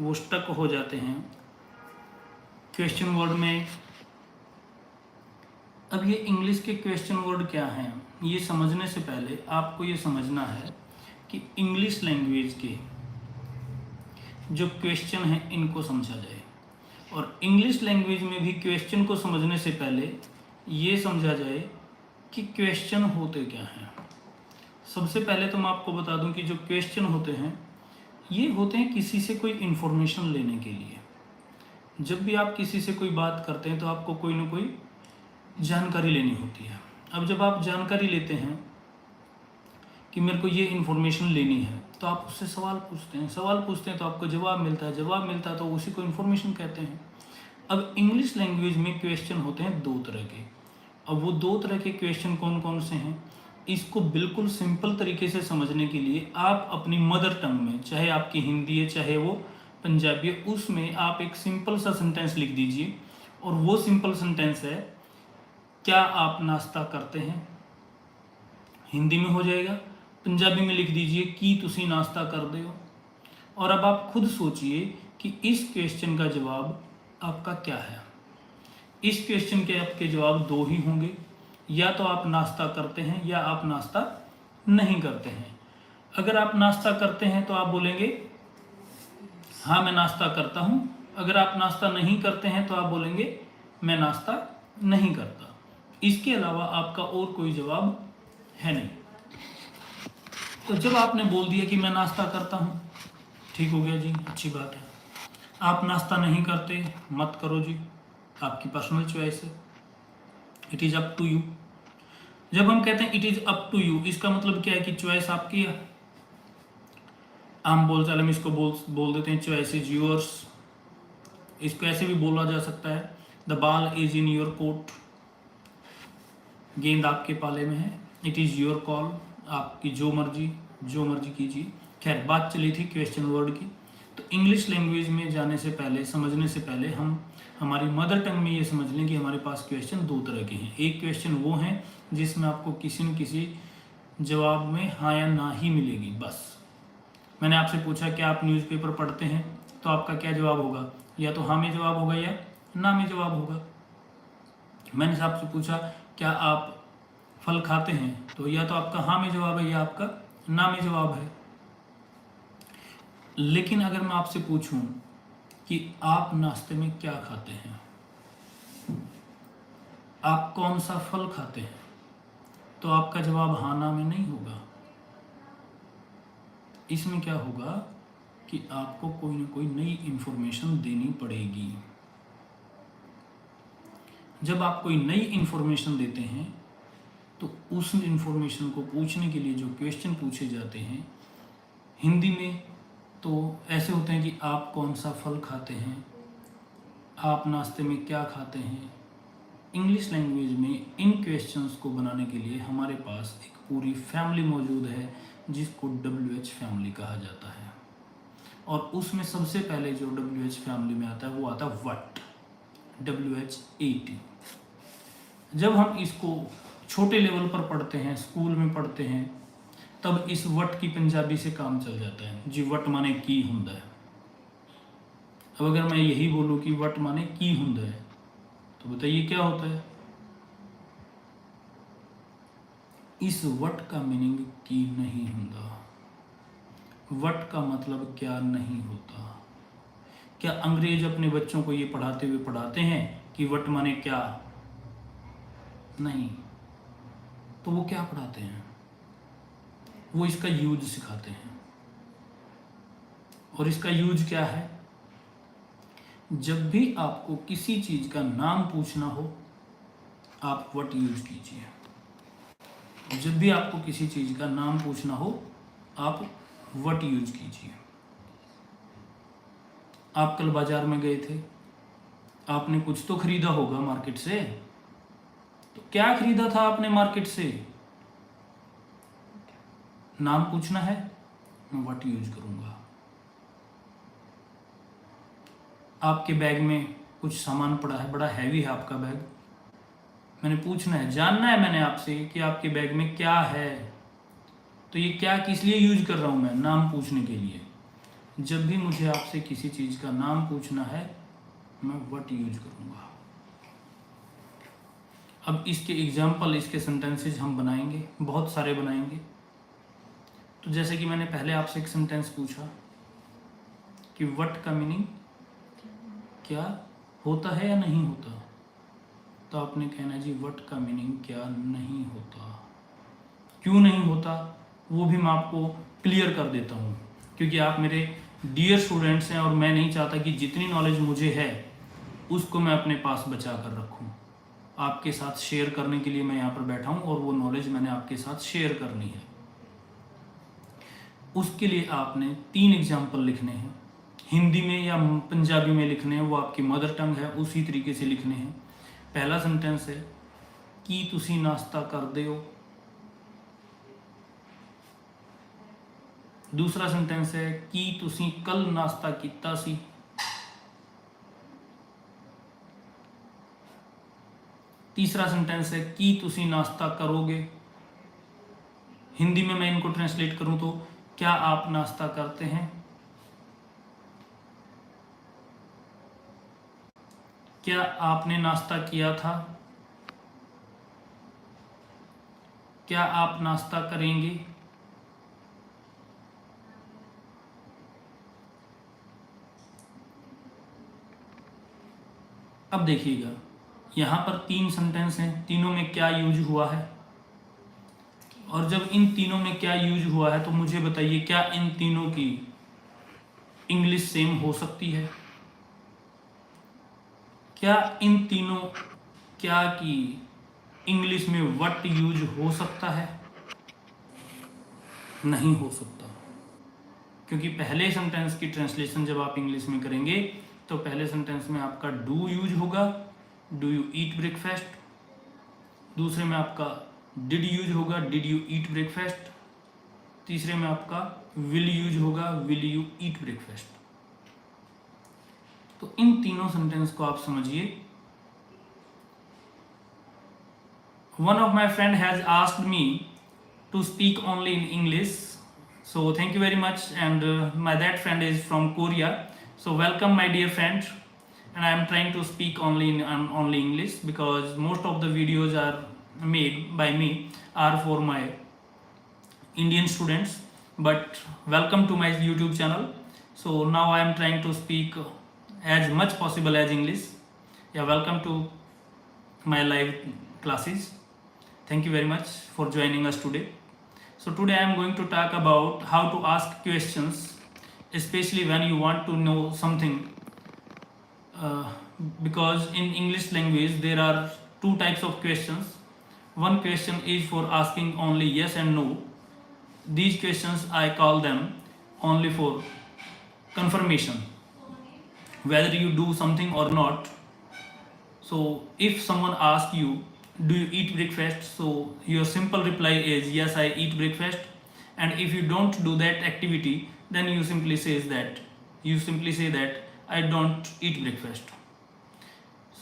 वो स्टक हो जाते हैं क्वेश्चन वर्ड में। अब ये इंग्लिश के क्वेश्चन वर्ड क्या हैं, ये समझने से पहले आपको ये समझना है कि इंग्लिश लैंग्वेज के जो क्वेश्चन हैं इनको समझा जाए। और इंग्लिश लैंग्वेज में भी क्वेश्चन को समझने से पहले ये समझा जाए कि क्वेश्चन होते क्या हैं। सबसे पहले तो मैं आपको बता दूं कि जो क्वेश्चन होते हैं ये होते हैं किसी से कोई इन्फॉर्मेशन लेने के लिए। जब भी आप किसी से कोई बात करते हैं तो आपको कोई ना कोई जानकारी लेनी होती है। अब जब आप जानकारी लेते हैं कि मेरे को ये इन्फॉर्मेशन लेनी है तो आप उससे सवाल पूछते हैं, सवाल पूछते हैं तो आपको जवाब मिलता है, जवाब मिलता है तो उसी को इन्फॉर्मेशन कहते हैं। अब इंग्लिश लैंग्वेज में क्वेश्चन होते हैं दो तरह के। अब वो दो तरह के क्वेश्चन कौन कौन से हैं, इसको बिल्कुल सिंपल तरीके से समझने के लिए आप अपनी मदर टंग में, चाहे आपकी हिंदी है चाहे वो पंजाबी है, उसमें आप एक सिंपल सा सेंटेंस लिख दीजिए। और वो सिंपल सेंटेंस है, क्या आप नाश्ता करते हैं? हिंदी में हो जाएगा। पंजाबी में लिख दीजिए कि तुसी नाश्ता कर दे हो। और अब आप खुद सोचिए कि इस क्वेश्चन का जवाब आपका क्या है। इस क्वेश्चन के आपके जवाब दो ही होंगे, या तो आप नाश्ता करते हैं या आप नाश्ता नहीं करते हैं। अगर आप नाश्ता करते हैं तो आप बोलेंगे हाँ मैं नाश्ता करता हूँ। अगर आप नाश्ता नहीं करते हैं तो आप बोलेंगे मैं नाश्ता नहीं करता। इसके अलावा आपका और कोई जवाब है नहीं। तो जब आपने बोल दिया कि मैं नाश्ता करता हूँ, ठीक हो गया जी, अच्छी बात है। आप नाश्ता नहीं करते, मत करो जी, आपकी पर्सनल चॉइस है, it is up to you. जब हम कहते हैं it is up to you, इसका मतलब क्या है कि चॉइस आपकी है। आम बोलचाल में इसको बोल देते हैं चॉइस इज योर्स। इसको ऐसे भी बोला जा सकता है the ball is in your court, गेंद आपके पाले में है। इट इज़ योर कॉल, आपकी जो मर्जी कीजिए। खैर, बात चली थी क्वेश्चन वर्ड की। तो इंग्लिश लैंग्वेज में जाने से पहले, समझने से पहले हम हमारी मदर टंग में ये समझ लें कि हमारे पास क्वेश्चन दो तरह के हैं। एक क्वेश्चन वो हैं जिसमें आपको किसी न किसी जवाब में हाँ या ना ही मिलेगी, बस। मैंने आपसे पूछा क्या आप न्यूज़पेपर पढ़ते हैं, तो आपका क्या जवाब होगा, या तो हाँ में जवाब होगा या ना में जवाब होगा। मैंने आपसे पूछा क्या आप फल खाते हैं, तो या तो आपका हाँ में जवाब है या आपका ना में जवाब है। लेकिन अगर मैं आपसे पूछूं कि आप नाश्ते में क्या खाते हैं, आप कौन सा फल खाते हैं, तो आपका जवाब हाँ ना में नहीं होगा। इसमें क्या होगा कि आपको कोई ना कोई नई इंफॉर्मेशन देनी पड़ेगी। जब आप कोई नई इंफॉर्मेशन देते हैं तो उस इंफॉर्मेशन को पूछने के लिए जो क्वेश्चन पूछे जाते हैं हिंदी में तो ऐसे होते हैं कि आप कौन सा फल खाते हैं, आप नाश्ते में क्या खाते हैं। इंग्लिश लैंग्वेज में इन क्वेश्चंस को बनाने के लिए हमारे पास एक पूरी फैमिली मौजूद है जिसको WH फैमिली कहा जाता है। और उसमें सबसे पहले जो WH फैमिली में आता है वो आता है वट, WH-AT। जब हम इसको छोटे लेवल पर पढ़ते हैं, स्कूल में पढ़ते हैं, तब इस वट की पंजाबी से काम चल जाता है जी। वट माने की हुंदा है। अब अगर मैं यही बोलूं कि वट माने की हुंदा है, तो बताइए क्या होता है। इस वट का मीनिंग की नहीं हुंदा। वट का मतलब क्या नहीं होता। क्या अंग्रेज अपने बच्चों को ये पढ़ाते हुए पढ़ाते हैं कि वट माने क्या? नहीं। तो वो क्या पढ़ाते हैं? वो इसका यूज सिखाते हैं। और इसका यूज क्या है? जब भी आपको किसी चीज का नाम पूछना हो आप वट यूज कीजिए। जब भी आपको किसी चीज का नाम पूछना हो आप वट यूज कीजिए। आप कल बाजार में गए थे, आपने कुछ तो खरीदा होगा मार्केट से, तो क्या खरीदा था आपने मार्केट से? नाम पूछना है, मैं वट यूज करूंगा। आपके बैग में कुछ सामान पड़ा है, बड़ा हैवी है आपका बैग, मैंने पूछना है, जानना है मैंने आपसे कि आपके बैग में क्या है। तो ये क्या किस लिए यूज कर रहा हूं मैं? नाम पूछने के लिए। जब भी मुझे आपसे किसी चीज़ का नाम पूछना है मैं व्हाट यूज करूँगा। अब इसके एग्जाम्पल, इसके सेंटेंसेस हम बनाएंगे, बहुत सारे बनाएंगे। तो जैसे कि मैंने पहले आपसे एक सेंटेंस पूछा कि व्हाट का मीनिंग क्या होता है या नहीं होता, तो आपने कहना जी व्हाट का मीनिंग क्या नहीं होता। क्यों नहीं होता वो भी मैं आपको क्लियर कर देता हूँ, क्योंकि आप मेरे डियर स्टूडेंट्स हैं और मैं नहीं चाहता कि जितनी नॉलेज मुझे है उसको मैं अपने पास बचा कर रखूँ। आपके साथ शेयर करने के लिए मैं यहाँ पर बैठा हूँ और वो नॉलेज मैंने आपके साथ शेयर करनी है। उसके लिए आपने 3 एग्जाम्पल लिखने हैं, हिंदी में या पंजाबी में लिखने हैं, वो आपकी मदर टंग है उसी तरीके से लिखने हैं। पहला सेंटेंस है कि तुसी नाश्ता करदे हो। दूसरा सेंटेंस है कि तुसी कल नाश्ता कीता सी। तीसरा सेंटेंस है कि तुसी नाश्ता करोगे। हिंदी में मैं इनको ट्रांसलेट करूं तो क्या आप नाश्ता करते हैं। क्या आपने नाश्ता किया था। क्या आप नाश्ता करेंगे। अब देखिएगा यहाँ पर 3 सेंटेंस हैं, तीनों में क्या यूज हुआ है, और जब इन तीनों में क्या यूज हुआ है तो मुझे बताइए क्या इन तीनों की इंग्लिश सेम हो सकती है। क्या इन तीनों क्या की इंग्लिश में व्हाट यूज हो सकता है। नहीं हो सकता, क्योंकि पहले सेंटेंस की ट्रांसलेशन जब आप इंग्लिश में करेंगे तो पहले सेंटेंस में आपका डू यूज होगा, डू यू ईट ब्रेकफास्ट। दूसरे में आपका डिड यूज होगा, डिड यू ईट ब्रेकफास्ट। तीसरे में आपका विल यूज होगा, विल यू ईट ब्रेकफास्ट। तो इन तीनों सेंटेंस को आप समझिए। One of my friend has asked me to speak only in English, so thank you very much, and that friend is from Korea, so welcome my dear friend, and I am trying to speak only in only English because most of the videos are made by me are for my Indian students, but welcome to my YouTube channel. So now I am trying to speak as much possible as English. Yeah, welcome to my live classes. Thank you very much for joining us today. So today I am going to talk about how to ask questions, especially when you want to know something, because in English language there are 2 types of questions. One question is for asking only yes and no. These questions I call them only for confirmation, whether you do something or not. So if someone asks you, do you eat breakfast, so your simple reply is yes, I eat breakfast. And if you don't do that activity, then you simply say that I don't eat breakfast.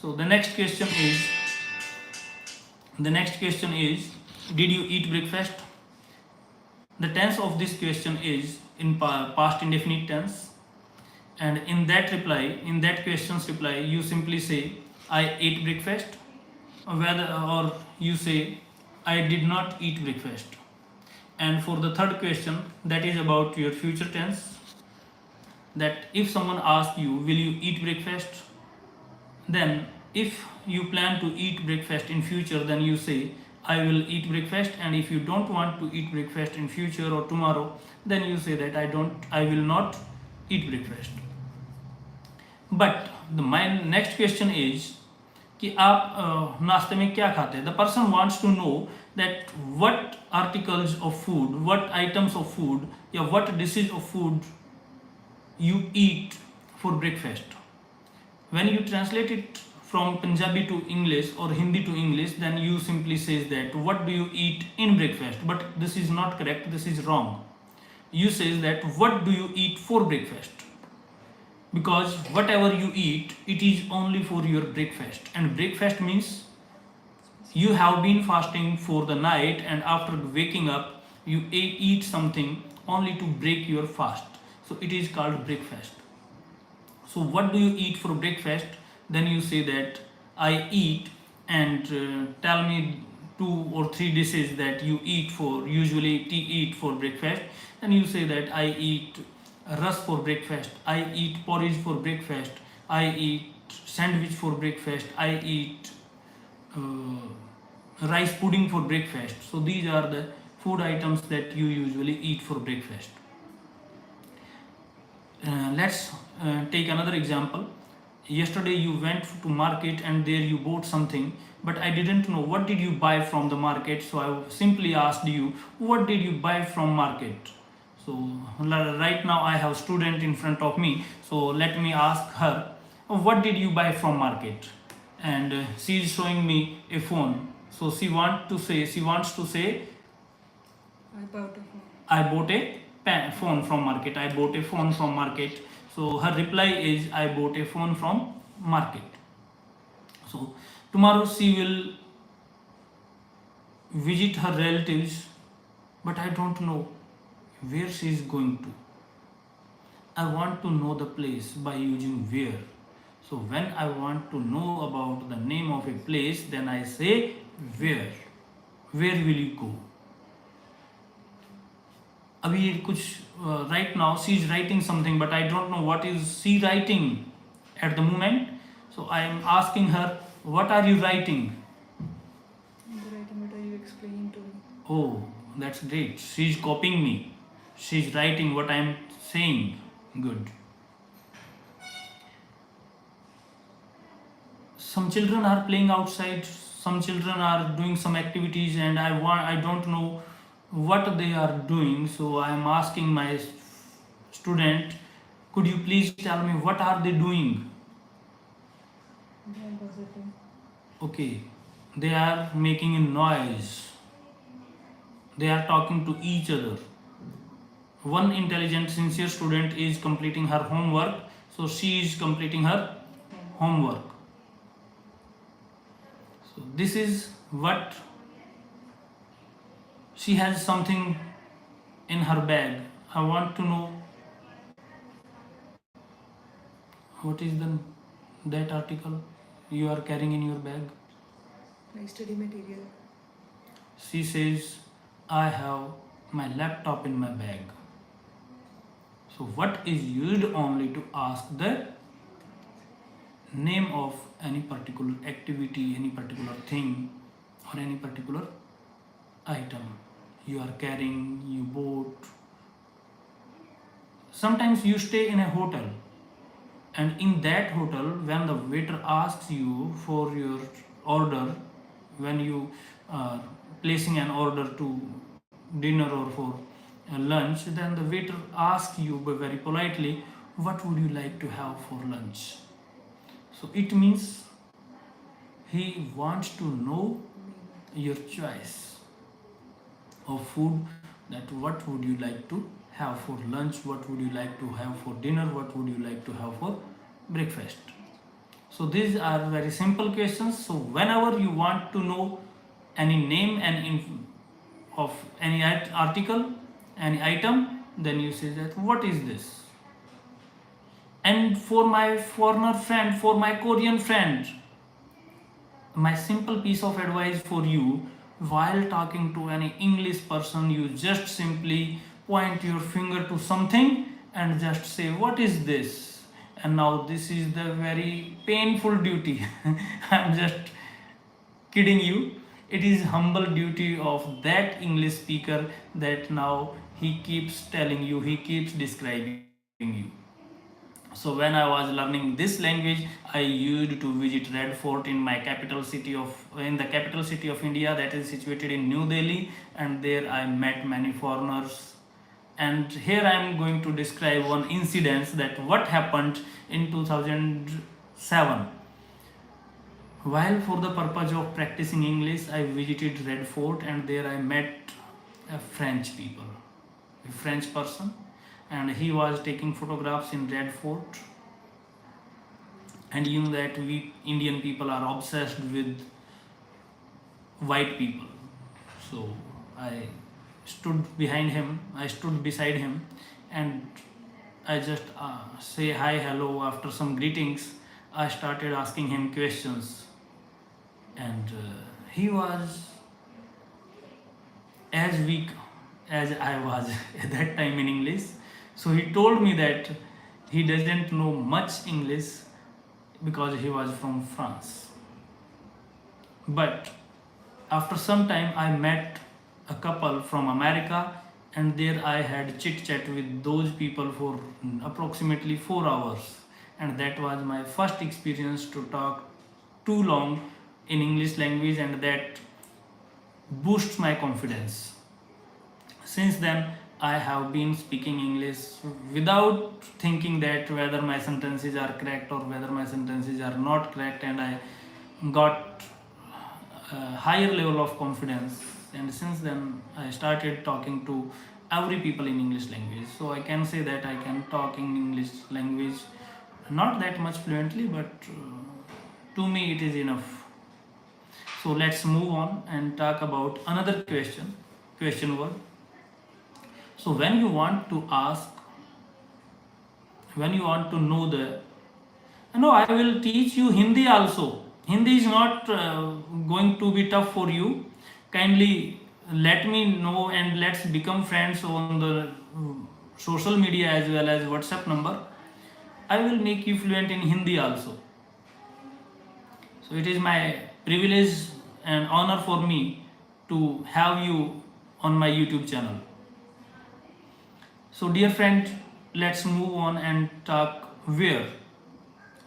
So the next question is did you eat breakfast. The tense of this question is in past indefinite tense, and in that question's reply you simply say I ate breakfast, or you say I did not eat breakfast. And for the third question, that is about your future tense, that if someone asks you will you eat breakfast, then if you plan to eat breakfast in future, then you say I will eat breakfast. And if you don't want to eat breakfast in future or tomorrow, then you say that I will not eat breakfast. But my next question is कि आप नाश्ते में क्या खाते हैं। The person wants to know that what articles of food, what items of food या what dishes of food you eat for breakfast. When you translate it from Punjabi to English or Hindi to English, then you simply say that what do you eat in breakfast. But this is not correct, this is wrong. You say that what do you eat for breakfast, because whatever you eat, it is only for your breakfast. And breakfast means you have been fasting for the night, and after waking up you eat something only to break your fast. So it is called breakfast. So what do you eat for breakfast? Then you say that I eat, and tell me 2 or 3 dishes that you eat for usually eat for breakfast. Then you say that I eat rus for breakfast, I eat porridge for breakfast, I eat sandwich for breakfast, I eat rice pudding for breakfast. So these are the food items that you usually eat for breakfast. Let's take another example. Yesterday you went to market and there you bought something, but I didn't know what did you buy from the market, so I simply asked you what did you buy from market. So right now I have student in front of me, so let me ask her what did you buy from market, and she is showing me a phone. So she wants to say I bought a phone from market. I bought a phone from market. So her reply is I bought a phone from market. So tomorrow she will visit her relatives, but I don't know where she is going to. I want to know the place by using where. So when I want to know about the name of a place, then I say where. Where will you go? अभी ये कुछ right now she is writing something, but I don't know what is she writing at the moment. So I am asking her, what are you writing? I'm writing what are you explaining to me. Oh, that's great. She is copying me. She is writing what I am saying. Good. Some children are playing outside, some children are doing some activities, and I don't know what they are doing. So I am asking my student, could you please tell me what are they doing? They are gossiping. Okay, they are making a noise, they are talking to each other. One intelligent sincere student is completing her homework, so she is completing her homework. So this is what she has something in her bag. I want to know what is that article you are carrying in your bag. My study material. She says, I have my laptop in my bag. So what is used only to ask the name of any particular activity, any particular thing, or any particular item you are carrying, you bought. Sometimes you stay in a hotel, and in that hotel, when the waiter asks you for your order, when you are placing an order to dinner or for lunch, then the waiter asks you very politely, what would you like to have for lunch? So it means he wants to know your choice of food, that what would you like to have for lunch, what would you like to have for dinner, what would you like to have for breakfast. So these are very simple questions. So whenever you want to know any name of any article, any item, then you say that what is this. And for my foreigner friend, for my Korean friend, my simple piece of advice for you, while talking to any English person, you just simply point your finger to something and just say, what is this? And now this is the very painful duty. I'm just kidding you. It is humble duty of that English speaker that now he keeps telling you, he keeps describing you. So when I was learning this language, I used to visit Red Fort in the capital city of India, that is situated in New Delhi, and there I met many foreigners. And here I am going to describe one incident that what happened in 2007. While for the purpose of practicing English, I visited Red Fort, and there I met a French person, and he was taking photographs in Red Fort. And you know that we Indian people are obsessed with white people. So I stood beside him, and I just say hi, hello. After some greetings, I started asking him questions, and he was as weak as I was at that time in English. So he told me that he doesn't know much English because he was from France. But after some time, I met a couple from America, and there I had chit chat with those people for approximately 4 hours, and that was my first experience to talk too long in English language, and that boosts my confidence. Since then, I have been speaking English without thinking that whether my sentences are correct or whether my sentences are not correct, and I got a higher level of confidence. And since then, I started talking to every people in English language. So I can say that I can talk in English language, not that much fluently, but to me it is enough. So let's move on and talk about another question word. So when you want to know no, I will teach you Hindi also. Hindi is not going to be tough for you. Kindly let me know and let's become friends on the social media as well as WhatsApp number. I will make you fluent in Hindi also. So it is my privilege and honor for me to have you on my YouTube channel. So dear friend, let's move on and talk where.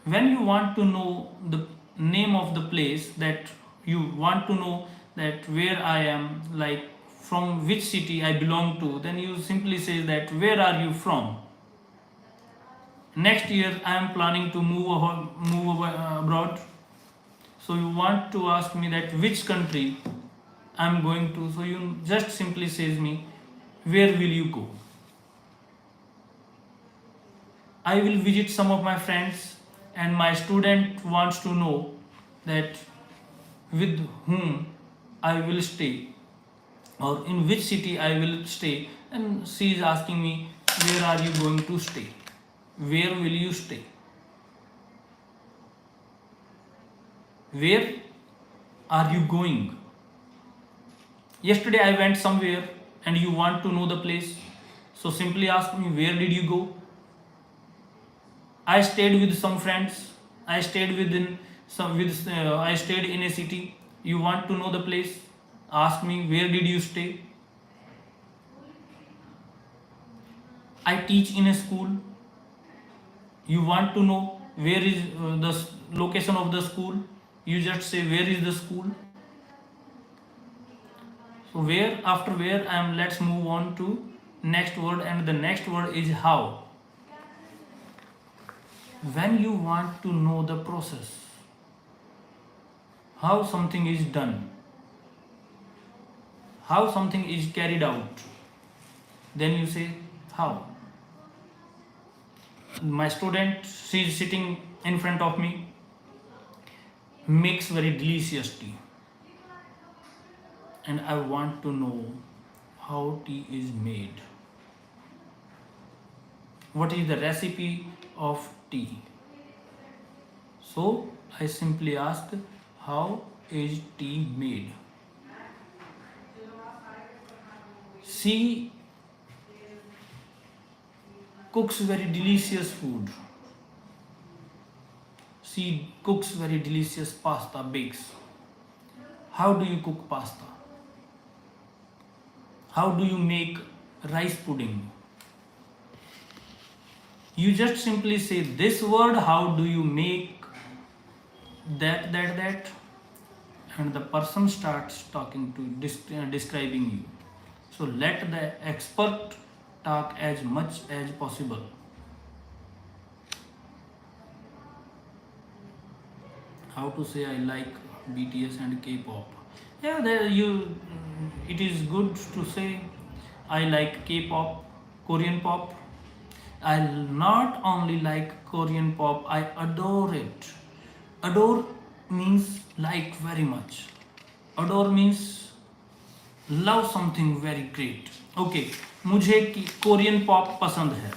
When you want to know the name of the place, that you want to know that where I am, like from which city I belong to, then you simply say that where are you from. Next year I am planning to move abroad. So you want to ask me that which country I am going to. So you just simply says me, where will you go? I will visit some of my friends, and my student wants to know that with whom I will stay or in which city I will stay, and she is asking me, where are you going to stay? Where will you stay? Where are you going? Yesterday I went somewhere and you want to know the place, so simply ask me, where did you go? I stayed with some friends. I stayed I stayed in a city. You want to know the place? Ask me, where did you stay? I teach in a school. You want to know where is the location of the school? You just say, where is the school? So where, after where, let's move on to next word, and the next word is how. When you want to know the process, how something is done, how something is carried out, then you say how. My student, she is sitting in front of me, makes very delicious tea, and I want to know how tea is made. What is the recipe of tea? So I simply ask, how is tea made? She cooks very delicious food. She cooks very delicious pasta, bakes. How do you cook pasta? How do you make rice pudding? You just simply say this word, how do you make that, and the person starts talking to describing you. So let the expert talk as much as possible. How to say I like BTS and K-pop? Yeah, it is good to say I like K-pop, Korean pop. I not only like Korean pop, I adore it. Adore means like very much. Adore means love something very great. Okay, मुझे Korean pop पसंद है.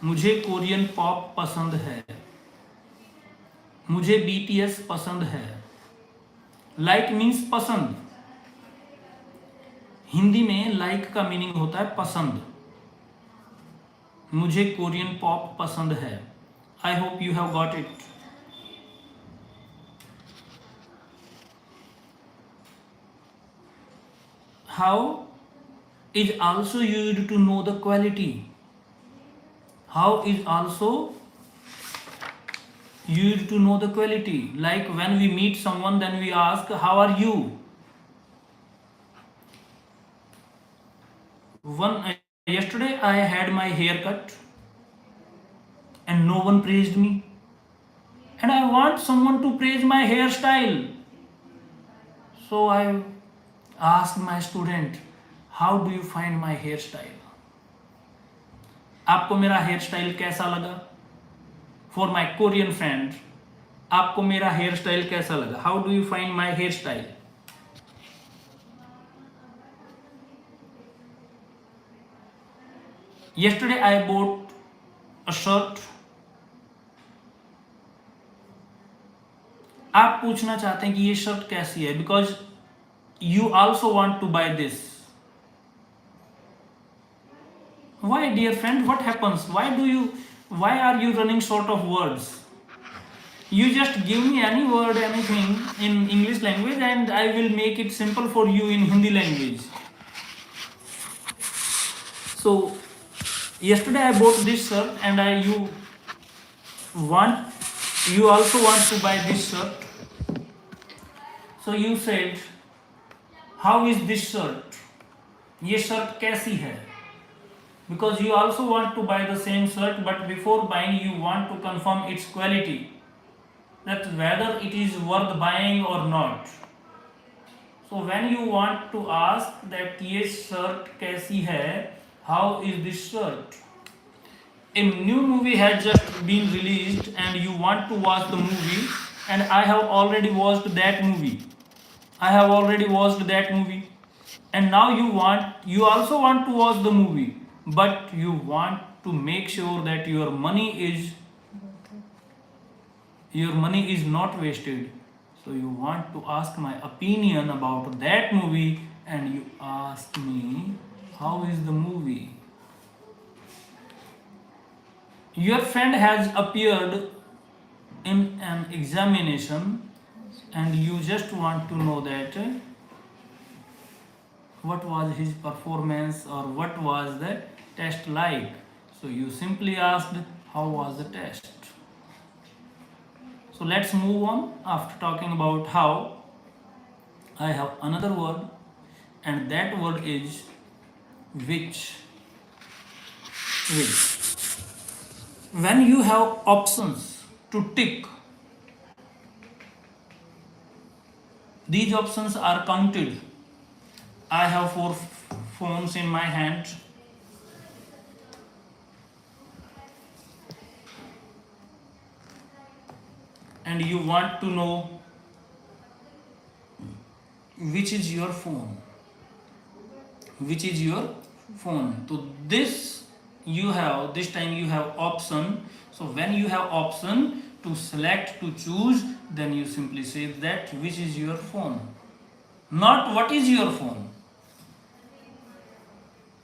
मुझे Korean pop पसंद है, मुझे BTS पसंद है। Like means पसंद, हिंदी में लाइक का मीनिंग होता है पसंद। मुझे कोरियन पॉप पसंद है। I hope you have got it. How is also used to know the quality. How is also used to know the quality. Like when we meet someone, then we ask, how are you? Yesterday I had my hair cut and no one praised me. And I want someone to praise my hairstyle. So I asked my student, how do you find my hairstyle? आपको मेरा hair style कैसा लगा? For my Korean friend, आपको मेरा hair style कैसा लगा? How do you find my hair style? Yesterday I bought a shirt. आप पूछना चाहते हैं कि ये शर्ट कैसी है, because you also want to buy this. Why, dear friend, what happens? Why are you running short of words? You just give me any word, anything in English language, and I will make it simple for you in Hindi language. So, yesterday I bought this shirt, and you also want to buy this shirt. So you said, how is this shirt? ये shirt कैसी है? Because you also want to buy the same shirt, but before buying you want to confirm its quality, that whether it is worth buying or not. So when you want to ask that ये shirt कैसी है, how is this shirt? A new movie has just been released and you want to watch the movie, and I have already watched that movie. And now you also want to watch the movie, but you want to make sure that your money is not wasted. So you want to ask my opinion about that movie, and you ask me, how is the movie? Your friend has appeared in an examination and you just want to know that what was his performance or what was the test like. So you simply asked, how was the test? So let's move on. After talking about how, I have another word, and that word is which. When you have options to tick, these options are counted. I have 4 phones in my hand. And you want to know which is your phone. So this time you have option. So when you have option to select, to choose, then you simply say that which is your phone, not what is your phone.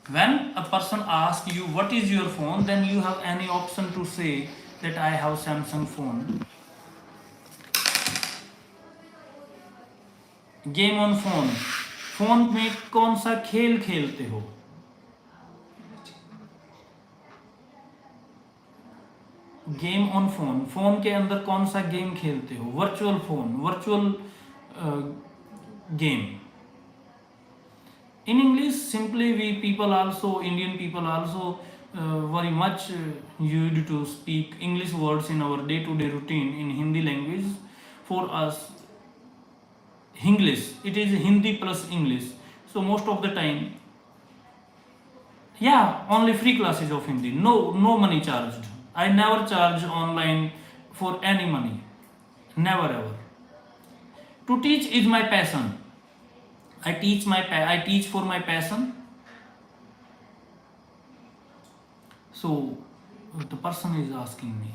When a person asks you what is your phone, then you have any option to say that I have Samsung phone. Game on phone, phone में कौन सा खेल खेलते हो? Game on phone, phone के अंदर कौन सा गेम खेलते हो? Virtual phone, virtual game. In English, simply Indian people also very much used to speak English words in our day-to-day routine in Hindi language. For us, English, it is Hindi plus English. So most of the time, only free classes of Hindi, no money charged. I never charge online for any money, never ever. To teach is my passion. I teach for my passion. So the person is asking me.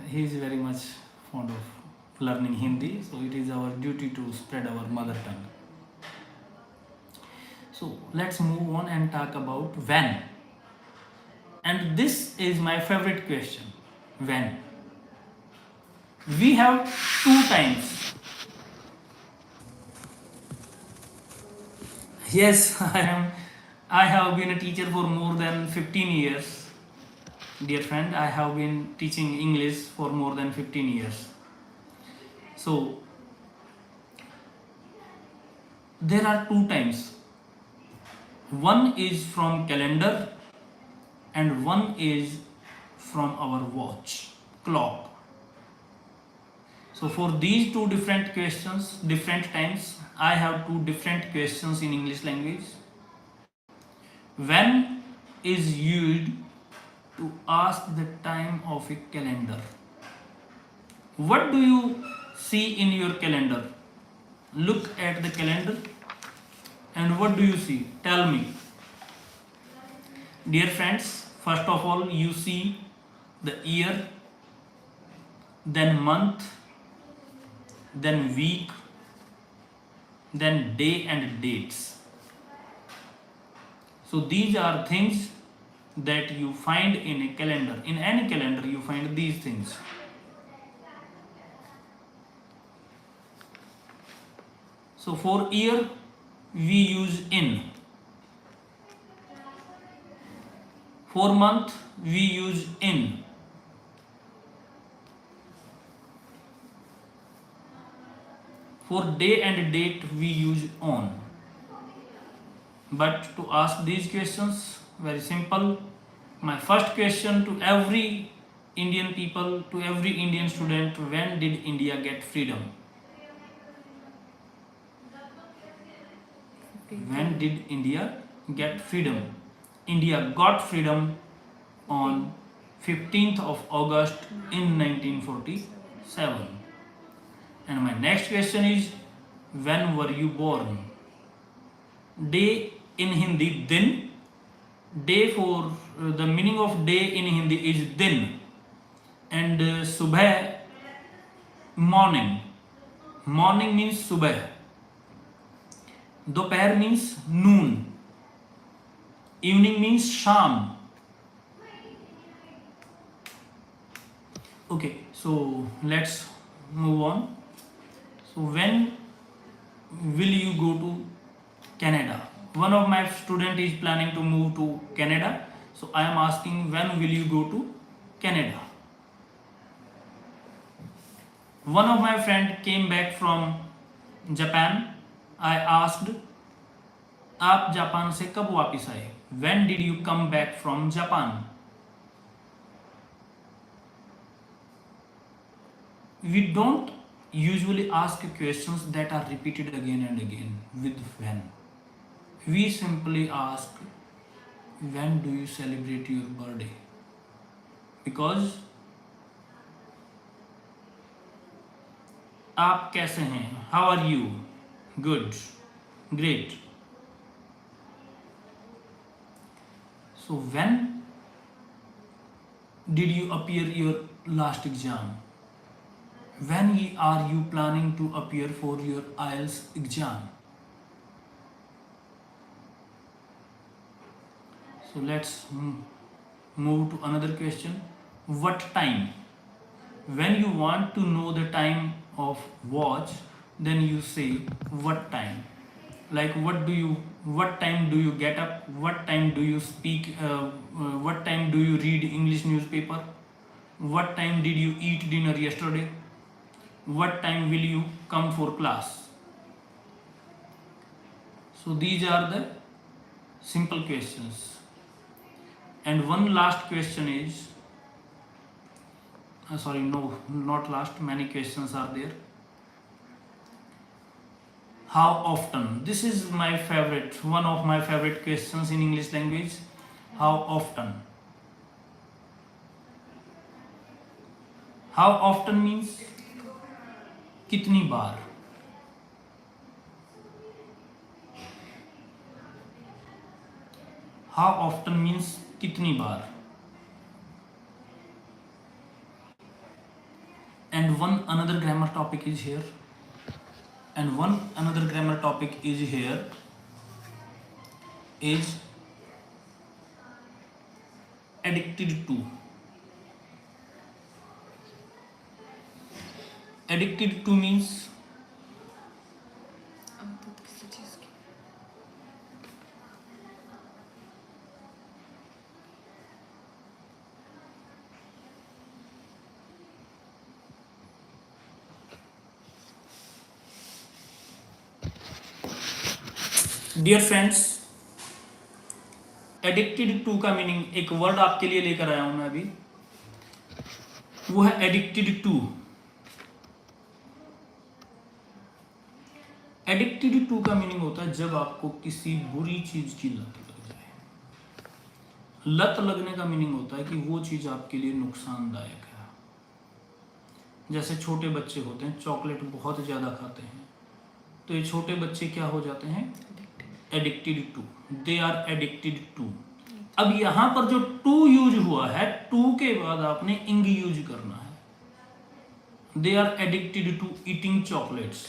He is very much fond of learning Hindi, so it is our duty to spread our mother tongue. So let's move on and talk about when. And this is my favorite question. When? We have two times. Yes, I have been a teacher for more than 15 years. Dear friend, I have been teaching English for more than 15 years. So there are two times. One is from calendar and one is from our watch, clock. So for these two different questions, different times, I have two different questions in English language. When is used to ask the time of a calendar? What do you see in your calendar? Look at the calendar and what do you see? Tell me. Dear friends, first of all, you see the year, then month, then week, then day and dates. So these are things that you find in a calendar. In any calendar you find these things. So for year we use in. For month we use in. For day and date we use on. But to ask these questions, very simple. My first question to every Indian people, to every Indian student: when did India get freedom? When did India get freedom? India got freedom on 15th of August in 1947. And my next question is: when were you born? Day in Hindi, din. Day for the meaning of day in Hindi is din. And subah, morning. Morning means subah. Dopair means noon. Evening means sham. Okay, so let's move on. So when will you go to Canada? One of my student is planning to move to Canada. So I am asking, when will you go to Canada? One of my friend came back from Japan. I asked, आप Japan से कब वापस आए? When did you come back from Japan? We don't usually ask questions that are repeated again and again with when. We simply ask, when do you celebrate your birthday? Because आप कैसे हैं? How are you? Good. Great. So when did you appear your last exam? When are you planning to appear for your Ielts exam? So let's move to another question. What time? When you want to know the time of watch, then you say what time. Like what time do you get up? What time do you speak? What time do you read English newspaper? What time did you eat dinner yesterday? What time will you come for class? So these are the simple questions. And one last question is, sorry, no, not last, many questions are there. How often? This is my favorite, one of my favorite questions in English language. How often? How often means कितनी बार. How often means कितनी बार। And one another grammar topic is here, and one another grammar topic is here is addicted to. Addicted to means आदत किसी चीज की। Dear friends, addicted to का meaning एक word आपके लिए लेकर आया हूं मैं अभी, वो है एडिक्टेड टू। एडिक्टेड टू का मीनिंग होता है जब आपको किसी बुरी चीज की लत लग जाए। लत लगने का मीनिंग होता है कि वो चीज आपके लिए नुकसानदायक है। जैसे छोटे बच्चे होते हैं, चॉकलेट बहुत ज्यादा खाते हैं, तो ये छोटे बच्चे क्या हो जाते हैं? Addicted to, they are addicted to. अब यहां पर जो टू यूज हुआ है, टू के बाद आपने इंग यूज करना है। They are addicted to eating chocolates.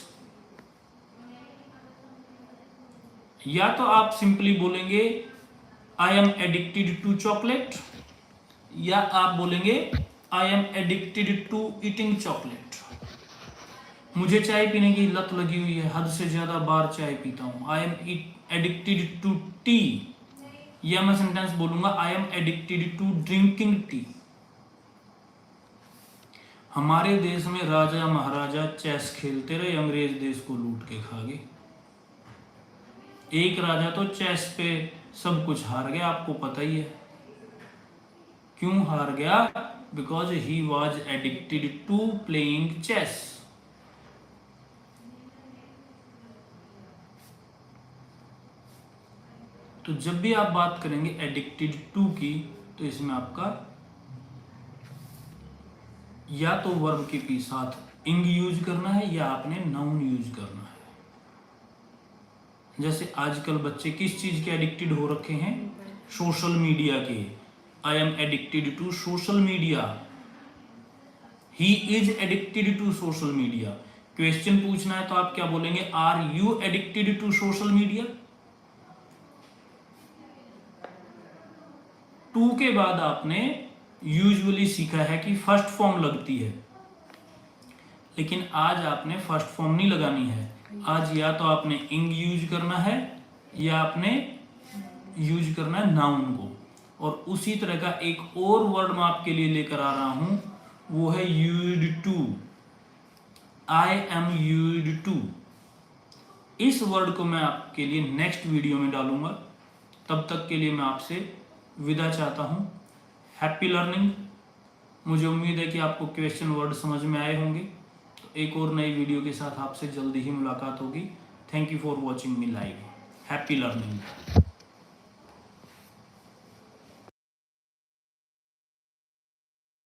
या तो आप सिंपली बोलेंगे I am addicted to chocolate, या आप बोलेंगे I am addicted to eating chocolate. मुझे चाय पीने की लत लगी हुई है, हद से ज्यादा बार चाय पीता हूं। I am addicted to tea, या मैं सेंटेंस बोलूंगा I am addicted to drinking tea. हमारे देश में राजा महाराजा चेस खेलते रहे, अंग्रेज देश को लूट के खा गए। एक राजा तो चेस पे सब कुछ हार गया, आपको पता ही है क्यों हार गया? Because he was addicted to playing chess. तो जब भी आप बात करेंगे एडिक्टेड टू की, तो इसमें आपका या तो वर्ब के पी साथ इंग यूज करना है, या आपने नाउन यूज करना है। जैसे आजकल बच्चे किस चीज के एडिक्टेड हो रखे हैं? सोशल मीडिया के। I am addicted to social media, he is addicted to social media. Question पूछना है तो आप क्या बोलेंगे? Are you addicted to social media? To के बाद आपने यूजुअली सीखा है कि फर्स्ट फॉर्म लगती है, लेकिन आज आपने फर्स्ट फॉर्म नहीं लगानी है। आज या तो आपने इंग यूज करना है, या आपने यूज करना है नाउन को। और उसी तरह का एक और वर्ड मैं आपके लिए लेकर आ रहा हूं, वो है used to. I am used to. इस वर्ड को मैं आपके लिए नेक्स्ट वीडियो में डालूंगा। तब तक के लिए मैं आपसे विदा चाहता हूं। Happy learning. मुझे उम्मीद है कि आपको क्वेश्चन वर्ड समझ में आए होंगे। तो एक और नई वीडियो के साथ आपसे जल्दी ही मुलाकात होगी। Thank you for watching me live. Happy learning.